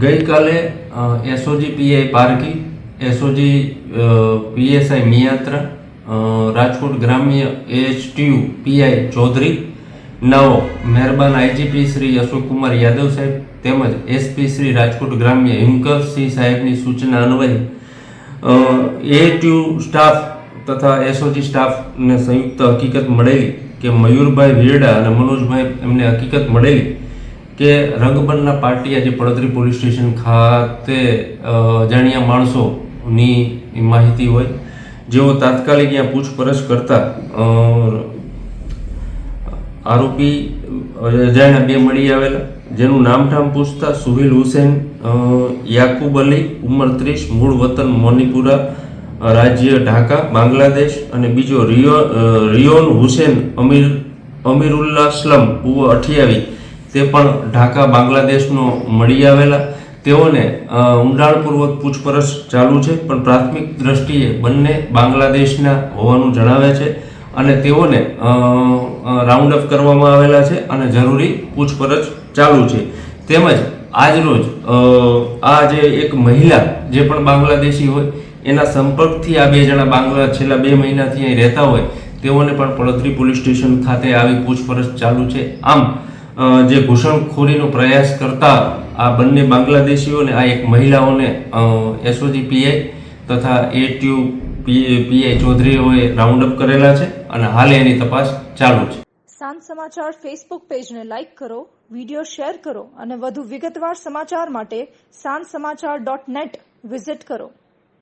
ગઈકાલે SOG PI પારકી, SOG PSI મિયાત્રા, Rajkot ગ્રામ્ય AHTU PI Chaudhary, નવો મહેરબાન આઈજીપી શ્રી અશોકકુમાર યાદવ સાહેબ તેમજ એસપી શ્રી રાજકોટ ગ્રામ્ય હિમકરસિંહ સાહેબની સૂચના અન્વયે એએચટીયુ સ્ટાફ તથા એસઓજી સ્ટાફને સંયુક્ત હકીકત મળેલી કે મયુરભાઈ વીરડા અને મનોજભાઈ એમને હકીકત મળેલી કે રંગબંધના પાર્ટી આજે પડદરી પોલીસ સ્ટેશન ખાતે અજાણ્યા માણસોની માહિતી હોય, જેઓ તાત્કાલિક ત્યાં પૂછપરછ કરતા આરોપી અજાણ્યા બે મળી આવેલા, જેનું નામઠામ પૂછતા સુહિલ હુસેન યાકુબ અલી, ઉંમર 30, મૂળ વતન મોનીપુરા, રાજ્ય ઢાકા બાંગ્લાદેશ, અને બીજો રિયોન હુસેન અમીરુલ્લાહ ઉંમર 28, તે પણ ઢાકા બાંગ્લાદેશનો મળી આવેલા. તેઓને ઊંડાણપૂર્વક પૂછપરછ ચાલુ છે, પણ પ્રાથમિક દ્રષ્ટિએ બંને બાંગ્લાદેશના હોવાનું જણાવે છે અને તેઓને રાઉન્ડ અપ કરવામાં આવેલા છે અને જરૂરી પૂછપરછ ચાલુ છે. તેમજ આજરોજ આ જે એક મહિલા જે પણ બાંગ્લાદેશી હોય એના સંપર્કથી આ બે જણા છેલ્લા 2 મહિનાથી અહીં રહેતા હોય તેઓને પણ પડદરી પોલીસ સ્ટેશન ખાતે આવી પૂછપરછ ચાલુ છે. આમ જે ઘૂસણખોરીનો પ્રયાસ કરતા આ બંને બાંગ્લાદેશીઓને આ એક મહિલાઓને એસઓજી પીઆઈ તથા એટીયુ પીઆઈ ચૌધરીઓએ રાઉન્ડ અપ કરેલા છે અને હાલ એની તપાસ ચાલુ છે. સાંજ સમાચાર ફેસબુક પેજને લાઇક કરો, વિડીયો શેર કરો અને વધુ વિગતવાર સમાચાર માટે sanssamachar.net વિઝિટ કરો.